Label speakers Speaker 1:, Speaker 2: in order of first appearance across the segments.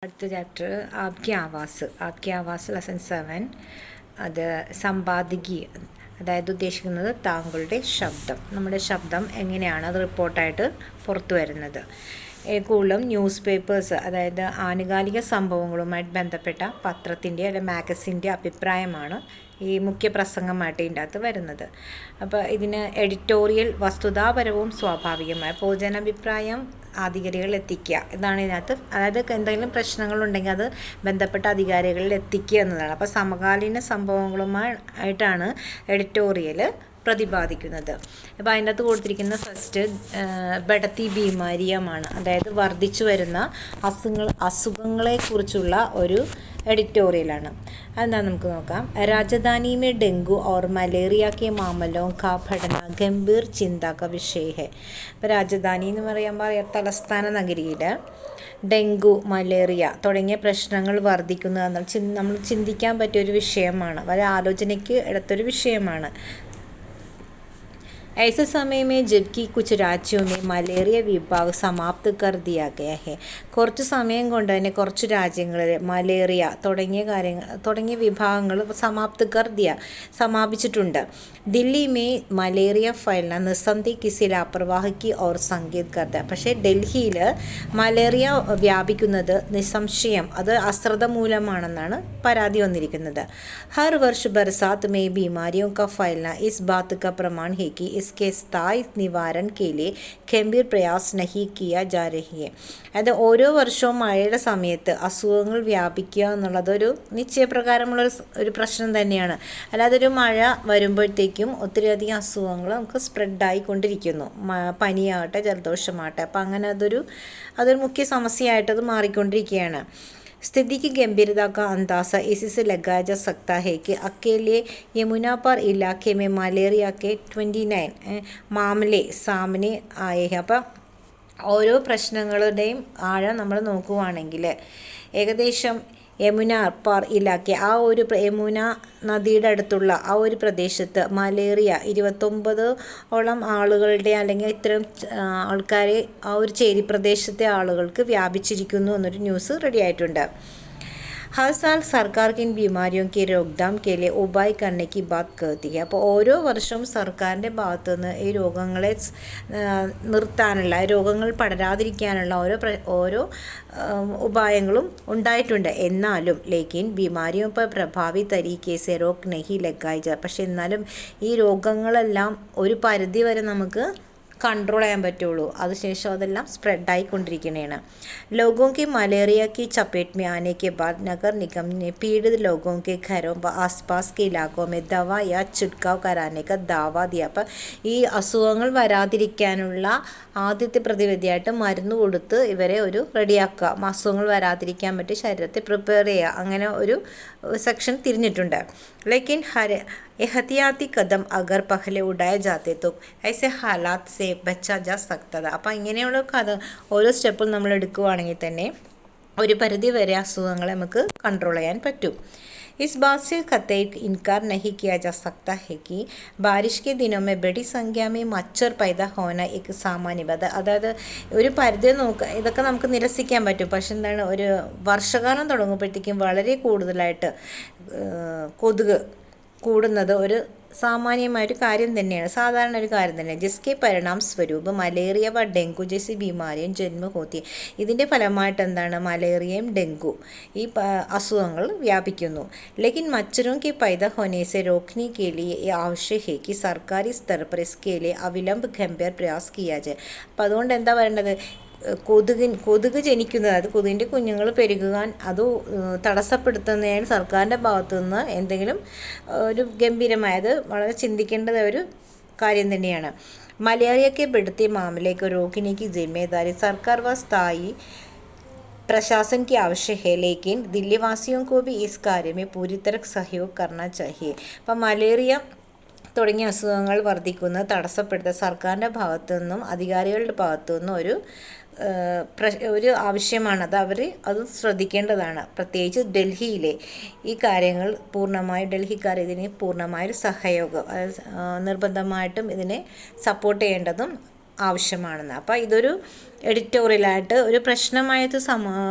Speaker 1: അടുത്ത chapter Aapke Awas lesson 7. അത് സമ്പാദികി, അതായത് ഉദ്ദേശിക്കുന്നത് താങ്കളുടെ ശബ്ദം. നമ്മുടെ ശബ്ദം എങ്ങനെയാണ് അത് റിപ്പോർട്ടായിട്ട് പുറത്തു വരുന്നത്. കൂടുതലും ന്യൂസ് പേപ്പേഴ്സ്, അതായത് ആനുകാലിക സംഭവങ്ങളുമായിട്ട് ബന്ധപ്പെട്ട പത്രത്തിൻ്റെ അല്ലെങ്കിൽ മാഗസിൻ്റെ അഭിപ്രായമാണ് ഈ മുഖ്യ പ്രസംഗമായിട്ട് ഇതിൻ്റെ അകത്ത് വരുന്നത്. അപ്പോൾ ഇതിന് എഡിറ്റോറിയൽ വസ്തുതാപരവും സ്വാഭാവികമായ പൊതുജനാഭിപ്രായം അധികാരികളിൽ എത്തിക്കുക, ഇതാണ് ഇതിനകത്ത്. അതായത് എന്തെങ്കിലും പ്രശ്നങ്ങളുണ്ടെങ്കിൽ അത് ബന്ധപ്പെട്ട അധികാരികളിൽ എത്തിക്കുക എന്നതാണ്. അപ്പോൾ സമകാലീന സംഭവങ്ങളുമായിട്ടാണ് എഡിറ്റോറിയൽ പ്രതിപാദിക്കുന്നത്. അപ്പോൾ അതിൻ്റെ അകത്ത് കൊടുത്തിരിക്കുന്ന ഫസ്റ്റ് ബഡത്തി ബീമാരിയമാണ്, അതായത് വർദ്ധിച്ചു വരുന്ന അസുഖങ്ങളെക്കുറിച്ചുള്ള ഒരു എഡിറ്റോറിയലാണ്. അതെന്താ നമുക്ക് നോക്കാം. രാജധാനി में डेंगू और मलेरिया के मामलों का പഠന ഗംഭീർ ചിന്താ का विषय है. ഇപ്പോൾ രാജധാനി എന്ന് പറയുമ്പോൾ തലസ്ഥാന നഗരിയിൽ ഡെങ്കു, മലേറിയ തുടങ്ങിയ പ്രശ്നങ്ങൾ വർദ്ധിക്കുന്നത് നമ്മൾ ചിന്തിക്കാൻ പറ്റിയൊരു വിഷയമാണ്, വളരെ ആലോചനയ്ക്ക് എടുത്തൊരു വിഷയമാണ്. ऐसे समय में जबकि कुछ राज्यों में മലേറിയ വിഭാഗ് സമാപ്ത് കർ ദിയാ ഗയാ ഹെ. കുറച്ച് സമയം കൊണ്ട് തന്നെ കുറച്ച് രാജ്യങ്ങളിൽ മലേറിയ തുടങ്ങിയ വിഭാഗങ്ങൾ സമാപിച്ചിട്ടുണ്ട്. Delhi may malaria ഫൈൽന നിസ്സന്ദി കിസി ലാപർവാഹിക്ക് or Sangeeth Khurda. പക്ഷേ ഡൽഹിയിൽ മലേറിയ വ്യാപിക്കുന്നത് നിസ്സംശയം അത് അശ്രദ്ധ മൂലമാണെന്നാണ് പരാതി വന്നിരിക്കുന്നത്. ഹർ വർഷ് ബർസാത്ത് മേ ബീമാരിയോ കാ ഫൈൽന ഇസ് ബാത്ത് കാ പ്രമാൺ ഹെ കി इसके स्थायी निवारण के लिए गंभीर प्रयास नहीं किया जा रही है. അതായത് ഓരോ വർഷവും മഴയുടെ സമയത്ത് അസുഖങ്ങൾ വ്യാപിക്കുക എന്നുള്ളതൊരു നിശ്ചയപ്രകാരമുള്ള ഒരു പ്രശ്നം തന്നെയാണ്. അല്ലാതെ ഒരു മഴ വരുമ്പോഴത്തേക്കും ഒത്തിരിയധികം അസുഖങ്ങൾ നമുക്ക് സ്പ്രെഡായിക്കൊണ്ടിരിക്കുന്നു. പനിയാകട്ടെ, ജലദോഷമാകട്ടെ. അപ്പം അങ്ങനെ അതൊരു മുഖ്യ സമസ്യയായിട്ടത് മാറിക്കൊണ്ടിരിക്കുകയാണ്. स्थिति की गंभीरता का अंदाज़ा इसी से लगाया जा सकता है कि अकेले यमुना पर इलाके में मलेरिया के 29 मामले सामने आए हैं. അപ്പം ഓരോ പ്രശ്നങ്ങളുടെയും ആഴം നമ്മൾ നോക്കുകയാണെങ്കിൽ ഏകദേശം യമുന പാർ ഇലാക്കെ യമുന നദിയുടെ അടുത്തുള്ള ആ ഒരു പ്രദേശത്ത് മലേറിയ 29ഓളം ആളുകളുടെ അല്ലെങ്കിൽ ഇത്തരം ആൾക്കാരെ ആ ഒരു ചേരി പ്രദേശത്തെ ആളുകൾക്ക് വ്യാപിച്ചിരിക്കുന്നു എന്നൊരു ന്യൂസ് റെഡി ആയിട്ടുണ്ട്. हर साल സർക്കാർ इन बीमारियों के रोकथाम के लिए उपाय करने की बात कहती है. അപ്പോൾ ഓരോ വർഷവും സർക്കാരിൻ്റെ ഭാഗത്തു നിന്ന് ഈ രോഗങ്ങളെ നിർത്താനുള്ള, രോഗങ്ങൾ പടരാതിരിക്കാനുള്ള ഓരോ ഉപായങ്ങളും ഉണ്ടായിട്ടുണ്ട്. എന്നാലും ലേക്കിൻ ബീമാരിയോ पर प्रभावी तरीके से रोक नहीं लगाई जा. പക്ഷെ എന്നാലും ഈ രോഗങ്ങളെല്ലാം ഒരു പരിധി വരെ നമുക്ക് कंट्रोल ചെയ്യാൻ പറ്റുള്ളൂ. അതിനുശേഷം അതെല്ലാം സ്പ്രെഡായിക്കൊണ്ടിരിക്കുന്നതാണ്. लोगों की मलेरिया की चपेट में आने के बाद नगर निगम ने पीड़ित लोगों के घरों व आसपास के इलाकों में दवा या छिड़काव कराने का दावा दिया. അപ്പം ഈ അസുഖങ്ങൾ വരാതിരിക്കാനുള്ള ആദ്യത്തെ പ്രതിവിധിയായിട്ട് മരുന്ന് കൊടുത്ത് ഇവരെ റെഡിയാക്കുക, അസുഖങ്ങൾ വരാതിരിക്കാൻ പറ്റി ശരീരത്തെ പ്രിപ്പയർ ചെയ്യുക, അങ്ങനെ ഒരു സെക്ഷൻ തിരിഞ്ഞിട്ടുണ്ട്. लेकिन हर एहतियाती कदम अगर पहले उठाए जाते तो ऐसे हालात से बचा जा सकता था. അപ്പോൾ ഇങ്ങനെയുള്ള ഓരോ സ്റ്റെപ്പും നമ്മൾ എടുക്കുകയാണെങ്കിൽ തന്നെ ഒരു പരിധി വരെ അസുഖങ്ങളെ നമുക്ക് കൺട്രോൾ ചെയ്യാൻ പറ്റും. इस बात से कतई इनकार नहीं किया जा सकता है कि बारिश के दिनों में बड़ी संख्या में मच्छर पैदा होना एक सामान्य बात. അതായത് ഒരു പരിധി ഇതൊക്കെ നമുക്ക് നിരസിക്കാൻ പറ്റും. പക്ഷെ എന്താണ്, ഒരു വർഷകാലം തുടങ്ങുമ്പോഴത്തേക്കും വളരെ കൂടുതലായിട്ട് കൊതുക് കൂടുന്നത് ഒരു സാമാന്യമായൊരു കാര്യം തന്നെയാണ്, സാധാരണ ഒരു കാര്യം തന്നെയാണ്. ജിസ്കെ പരിണാം സ്വരൂപ് മലേറിയ വ ഡെങ്കു ജൈസി ബീമാരിയും ജന്മ ഹോത്തി. ഇതിൻ്റെ ഫലമായിട്ട് എന്താണ്, മലേറിയയും ഡെങ്കു ഈ അസുഖങ്ങൾ വ്യാപിക്കുന്നു. लेकिन मच्छरों के पैदा होने से रोकने के लिए ये आवश्यक है कि सरकारी स्तर पर इसके लिए अविलंब गंभीर प्रयास किया जाए. അപ്പം അതുകൊണ്ട് എന്താ പറയേണ്ടത്, കൊതുക് ജനിക്കുന്നത്, അത് കൊതുകിൻ്റെ കുഞ്ഞുങ്ങൾ പെരുകാൻ അത് തടസ്സപ്പെടുത്തുന്നതിന് സർക്കാരിൻ്റെ ഭാഗത്തു നിന്ന് എന്തെങ്കിലും ഒരു ഗംഭീരമായത് വളരെ ചിന്തിക്കേണ്ടത് ഒരു കാര്യം തന്നെയാണ്. मलेरिया के बढ़ते मामले को रोकने की जिम्मेदारी सरकार व स्थायी प्रशासन की आवश्यक है. लेकिन दिल्ली वासियों को भी इस कार्य में पूरी तरह सहयोग करना चाहिए. അപ്പം മലേറിയ തുടങ്ങിയ അസുഖങ്ങൾ വർദ്ധിക്കുന്നത് തടസ്സപ്പെടുത്ത സർക്കാരിൻ്റെ ഭാഗത്തു നിന്നും അധികാരികളുടെ ഭാഗത്തു നിന്നും ഒരു ആവശ്യമാണ്. അത് ശ്രദ്ധിക്കേണ്ടതാണ്. പ്രത്യേകിച്ച് ഡൽഹിയിലെ ഈ കാര്യങ്ങൾ ഡൽഹിക്കാർ ഇതിന് പൂർണ്ണമായൊരു സഹയോഗം നിർബന്ധമായിട്ടും ഇതിനെ സപ്പോർട്ട് ചെയ്യേണ്ടതും ആവശ്യമാണെന്ന്. അപ്പോൾ ഇതൊരു എഡിറ്റോറിയലായിട്ട് ഒരു പ്രശ്നമായത്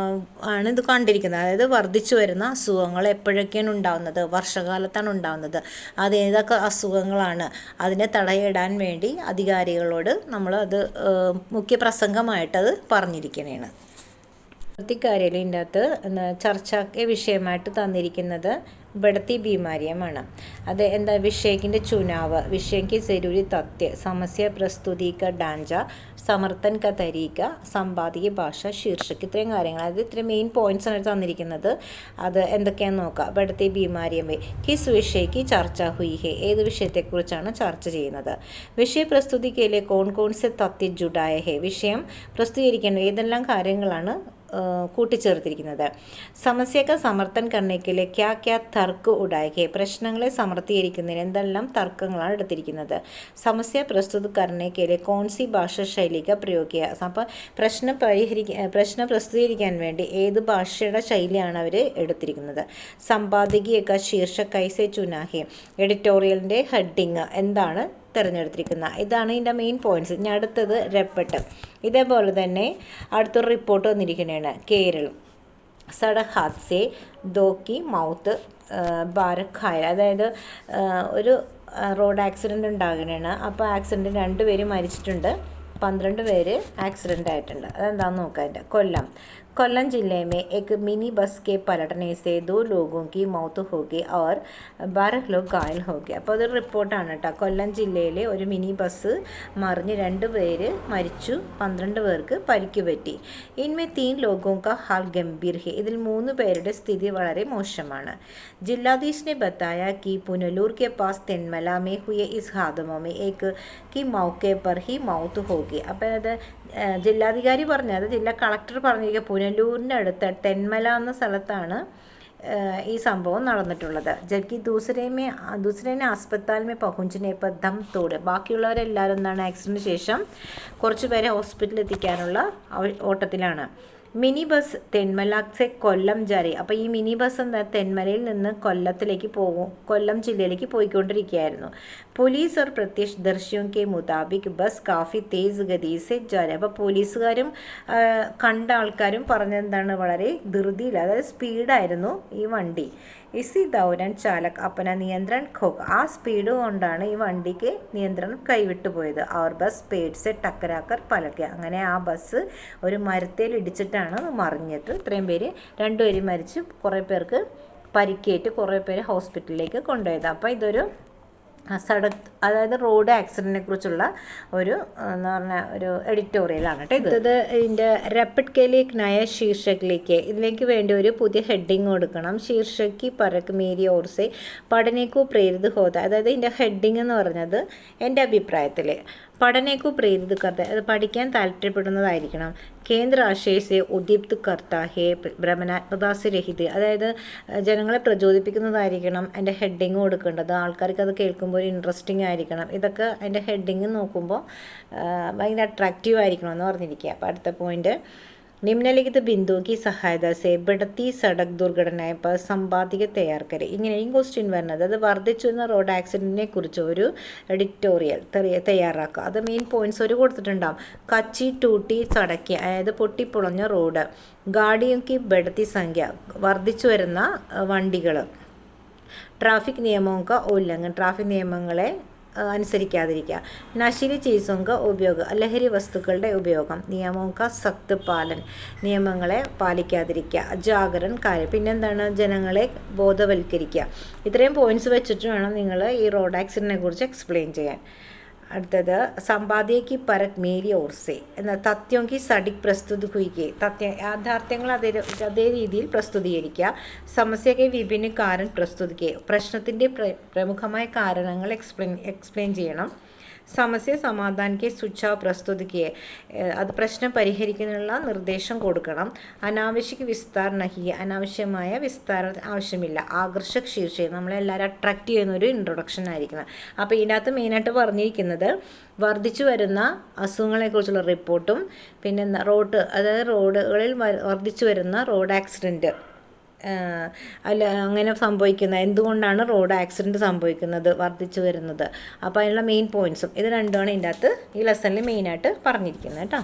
Speaker 1: ആണ് ഇത് കണ്ടിരിക്കുന്നത്. അതായത് വർദ്ധിച്ചു വരുന്ന അസുഖങ്ങൾ എപ്പോഴൊക്കെയാണ് ഉണ്ടാകുന്നത്, വർഷകാലത്താണ് ഉണ്ടാകുന്നത്, അത് ഏതൊക്കെ അസുഖങ്ങളാണ്, അതിനെ തടയിടാൻ വേണ്ടി അധികാരികളോട് നമ്മളത് മുഖ്യ പ്രസംഗമായിട്ടത് പറഞ്ഞിരിക്കുന്നതാണ്. ഇതിൻ്റെ അകത്ത് ചർച്ചയ്ക്ക് വിഷയമായിട്ട് തന്നിരിക്കുന്നത് बढ़ती बीमारियाँ അത് എന്താ വിഷയക്കിൻ്റെ ചുനാവ്, വിഷയക്ക് ജരൂരി തത്വ, സമസ്യ പ്രസ്തുതി ക ഡാഞ്ച, സമർത്ഥൻ ക തരീക, സമ്പാദിക ഭാഷ, ശീർഷക്, ഇത്രയും കാര്യങ്ങൾ. അത് ഇത്രയും മെയിൻ പോയിന്റ്സ് ആണ് തന്നിരിക്കുന്നത്. അത് എന്തൊക്കെയാണെന്ന് നോക്കാം. बढ़ती बीमारियाँ में किस विषय की चर्चा हुई है, ഏത് വിഷയത്തെക്കുറിച്ചാണ് ചർച്ച ചെയ്യുന്നത്. വിഷയ പ്രസ്തുതിക്കയിലെ കോൺ കോൺ സെ തത്വ ജുഡായ ഹെ, വിഷയം പ്രസിദ്ധീകരിക്കേണ്ട ഏതെല്ലാം കാര്യങ്ങളാണ് കൂട്ടിച്ചേർത്തിരിക്കുന്നത്. സമസ്യക്ക് സമർത്ഥൻ കർണയ്ക്കിലെ ക്യാ ക്യാ തർക്ക് ഉടായകെ, പ്രശ്നങ്ങളെ സമർത്ഥീകരിക്കുന്നതിന് എന്തെല്ലാം തർക്കങ്ങളാണ് എടുത്തിരിക്കുന്നത്. സമസ്യ പ്രസ്തുത കർണയ്ക്കിലെ കോൺസി ഭാഷ ശൈലിക പ്രയോഗിക്കുക, അപ്പോൾ പ്രശ്നം പ്രസിദ്ധീകരിക്കാൻ വേണ്ടി ഏത് ഭാഷയുടെ ശൈലിയാണ് അവർ എടുത്തിരിക്കുന്നത്. സമ്പാദകിയൊക്കെ ശീർഷക് കൈസെ ചുനാഹെ, എഡിറ്റോറിയലിൻ്റെ ഹെഡിങ് എന്താണ് തിരഞ്ഞെടുത്തിരിക്കുന്നത്. ഇതാണ് ഇതിൻ്റെ മെയിൻ പോയിന്റ്സ്. ഇനി അടുത്തത് റെപ്പട്ട്. ഇതേപോലെ തന്നെ അടുത്തൊരു റിപ്പോർട്ട് വന്നിരിക്കുന്നതാണ്. കേരളം സഡക് ഹാദ്സെ ദോക്കി മൗത്ത് ബാരഖായ, അതായത് ഒരു റോഡ് ആക്സിഡൻറ്റ് ഉണ്ടാകുന്നതാണ്. അപ്പോൾ ആക്സിഡൻറ്റ് 2 പേര് മരിച്ചിട്ടുണ്ട്, 12 പേര് ആക്സിഡൻ്റ് ആയിട്ടുണ്ട്. അതെന്താണെന്ന് നോക്കാം. कोल्लम जिले में एक मिनी बस के पलटने से 2 लोगों की मौत हो गई और 12 लोग घायल हो गए. അപ്പോൾ അതൊരു റിപ്പോർട്ടാണ് കേട്ടോ. കൊല്ലം ജില്ലയിലെ ഒരു മിനി ബസ് മറിഞ്ഞ് 2 പേര് മരിച്ചു, 12 പേർക്ക് പരിക്ക് പറ്റി. ഇൻമേ 3 लोगों का हाल गंभीर है, ഇതിൽ 3 പേരുടെ സ്ഥിതി വളരെ മോശമാണ്. जिलाधीश ने बताया कि पुनलूर के पास तेनमला में हुए इस हादसे में एक की मौके पर ही मौत हो गई. അപ്പോൾ അത് ജില്ലാധികാരി പറഞ്ഞത്, ജില്ലാ കളക്ടർ പറഞ്ഞിരിക്കുക പുനലൂരിൻ്റെ അടുത്ത് തെന്മല എന്ന സ്ഥലത്താണ് ഈ സംഭവം നടന്നിട്ടുള്ളത്. ജബ് ദൂസരേനെ ആസ്പത്താൽ പഹുഞ്ചിനെ ഇപ്പോൾ ദം തോട്, ബാക്കിയുള്ളവരെല്ലാവരും എന്താണ് ആക്സിഡൻറ്റിന് ശേഷം കുറച്ച് പേരെ ഹോസ്പിറ്റലിൽ എത്തിക്കാനുള്ള ഓട്ടത്തിലാണ്. മിനി ബസ് തെന്മലസെ കൊല്ലം ജാരി, അപ്പോൾ ഈ മിനി ബസ് എന്താ തെന്മലയിൽ നിന്ന് കൊല്ലത്തിലേക്ക് കൊല്ലം ജില്ലയിലേക്ക് പോയിക്കൊണ്ടിരിക്കുകയായിരുന്നു. പോലീസ് और प्रत्यक्षदर्शियों के मुताबिक बस काफ़ी तेज़ गति से जारी, അപ്പോൾ പോലീസുകാരും കണ്ട ആൾക്കാരും പറഞ്ഞെന്താണ് വളരെ ധൃതിയിൽ, അതായത് സ്പീഡായിരുന്നു ഈ വണ്ടി. ഇസി ദൗരാൻ ചാലക് അപ്പന നിയന്ത്രൺ ഖോക്ക്, ആ സ്പീഡ് കൊണ്ടാണ് ഈ വണ്ടിക്ക് നിയന്ത്രണം കൈവിട്ടു പോയത്. അവർ ബസ് പേഡ് സെ ടക്കരാക്കർ പലക, അങ്ങനെ ആ ബസ് ഒരു മരത്തേൽ ഇടിച്ചിട്ടാണ് മറിഞ്ഞിട്ട് ഇത്രയും പേര്, 2 പേര് മരിച്ച്, കുറേ പേർക്ക് പരിക്കേറ്റ് കുറേ പേര് ഹോസ്പിറ്റലിലേക്ക് കൊണ്ടുപോയത്. അപ്പോൾ ഇതൊരു അതായത് റോഡ് ആക്സിഡൻറ്റിനെ കുറിച്ചുള്ള ഒരു എന്ന് പറഞ്ഞാൽ ഒരു എഡിറ്റോറിയലാണ് കേട്ടോ. ഇത് ഇതിൻ്റെ റെപ്പിഡ് കേലേക്ക് നയ ശീർഷകിലേക്ക്, ഇതിലേക്ക് വേണ്ടി ഒരു പുതിയ ഹെഡിങ് കൊടുക്കണം. ശീർഷക്ക് പരക്ക് മേരി ഓർസെ പഠനേക്കു പ്രേരിത് ഹോത, അതായത് ഇതിൻ്റെ ഹെഡിങ് എന്ന് പറഞ്ഞത് എൻ്റെ അഭിപ്രായത്തിൽ പഠനേക്കു പ്രേരിത് കർത്ത, അത് പഠിക്കാൻ താല്പര്യപ്പെടുന്നതായിരിക്കണം. കേന്ദ്ര ആശയസെ ഉദ്ദീപ്ത് കർത്ത ഹേ ഭ്രമനാത്മദാസ്യരഹിത്, അതായത് ജനങ്ങളെ പ്രചോദിപ്പിക്കുന്നതായിരിക്കണം എൻ്റെ ഹെഡിങ് കൊടുക്കേണ്ടത്. ആൾക്കാർക്ക് അത് കേൾക്കുമ്പോൾ ഒരു ഇൻട്രസ്റ്റിംഗ് ആയിരിക്കണം. ഇതൊക്കെ അതിൻ്റെ ഹെഡിങ് നോക്കുമ്പോൾ ഭയങ്കര അട്രാക്റ്റീവ് ആയിരിക്കണം എന്ന് പറഞ്ഞിരിക്കുക. അപ്പോൾ അടുത്ത പോയിന്റ്, निम्नलिखित बिंदु की सहायता से बढ़ती सड़क दुर्घटनाएं पर संपादिക തയ്യാർ करे, ഇങ്ങനെയും ക്വസ്റ്റ്യൻ വരുന്നത്. അത് വർദ്ധിച്ചു വരുന്ന റോഡ് ആക്സിഡൻറ്റിനെ കുറിച്ച് ഒരു എഡിറ്റോറിയൽ തയ്യാറാക്കുക. അത് മെയിൻ പോയിന്റ്സ് ഒരു കൊടുത്തിട്ടുണ്ടാകും. കച്ചി ടൂട്ടി സടക്കി, അതായത് പൊട്ടിപ്പൊളഞ്ഞ റോഡ്. ഗാഡിയൊക്കെ ബഡത്തി സംഖ്യ, വർദ്ധിച്ചു വരുന്ന വണ്ടികൾ. ട്രാഫിക് നിയമങ്ങൾക്ക് ഉല്ലംഘൻ, ട്രാഫിക് നിയമങ്ങളെ അനുസരിക്കാതിരിക്കുക. നശീലി ചീസോങ്ക ഉപയോഗം, ലഹരി വസ്തുക്കളുടെ ഉപയോഗം. നിയമോങ്ക സഖ്ത് പാലൻ, നിയമങ്ങളെ പാലിക്കാതിരിക്കുക. ജാഗരൻ കാര്യം, പിന്നെന്താണ് ജനങ്ങളെ ബോധവൽക്കരിക്കുക. ഇത്രയും പോയിന്റ്സ് വെച്ചിട്ട് വേണം നിങ്ങൾ ഈ റോഡ് ആക്സിഡൻറ്റിനെ കുറിച്ച് എക്സ്പ്ലെയിൻ ചെയ്യാൻ. അടുത്തത് സമ്പാദ്യക്ക് പരക് മേരി ഓർസെ എന്ന തത്വക്ക് സടിക് പ്രസ്തുത ഹുയിക്ക്, യാഥാർത്ഥ്യങ്ങൾ അതേ രീതിയിൽ പ്രസ്തുതീകരിക്കുക. സമസ്യക്ക് വിഭിന്ന കാരണം പ്രസ്തുതിക്ക്, പ്രശ്നത്തിൻ്റെ പ്രമുഖമായ കാരണങ്ങൾ എക്സ്പ്ലെയിൻ ചെയ്യണം. സമസ്യ സമാധാനിക്ക് സുച്ചാവ് പ്രസ്തുതിക്ക്, അത് പ്രശ്നം പരിഹരിക്കുന്നതിനുള്ള നിർദ്ദേശം കൊടുക്കണം. അനാവശ്യക്ക് വിസ്താർ നഹി, അനാവശ്യമായ വിസ്താരം ആവശ്യമില്ല. ആകർഷക് ശീർഷകം, നമ്മളെല്ലാവരും അട്രാക്റ്റ് ചെയ്യുന്നൊരു ഇൻട്രൊഡക്ഷൻ ആയിരിക്കണം. അപ്പോൾ ഇതിനകത്ത് മെയിനായിട്ട് പറഞ്ഞിരിക്കുന്നത് വർദ്ധിച്ചു വരുന്ന അസുഖങ്ങളെക്കുറിച്ചുള്ള റിപ്പോർട്ടും പിന്നെ അതായത് റോഡുകളിൽ വർദ്ധിച്ചു വരുന്ന റോഡ് ആക്സിഡൻറ്റ് അല്ല അങ്ങനെ സംഭവിക്കുന്നത്, എന്തുകൊണ്ടാണ് റോഡ് ആക്സിഡൻറ്റ് സംഭവിക്കുന്നത്, വർദ്ധിച്ചു വരുന്നത്. അപ്പോൾ അതിനുള്ള മെയിൻ പോയിൻറ്റ്സും ഇത് രണ്ടുമാണ് ഇതിൻ്റെ അകത്ത് ഈ ലെസണിൽ മെയിനായിട്ട് പറഞ്ഞിരിക്കുന്നത് കേട്ടോ.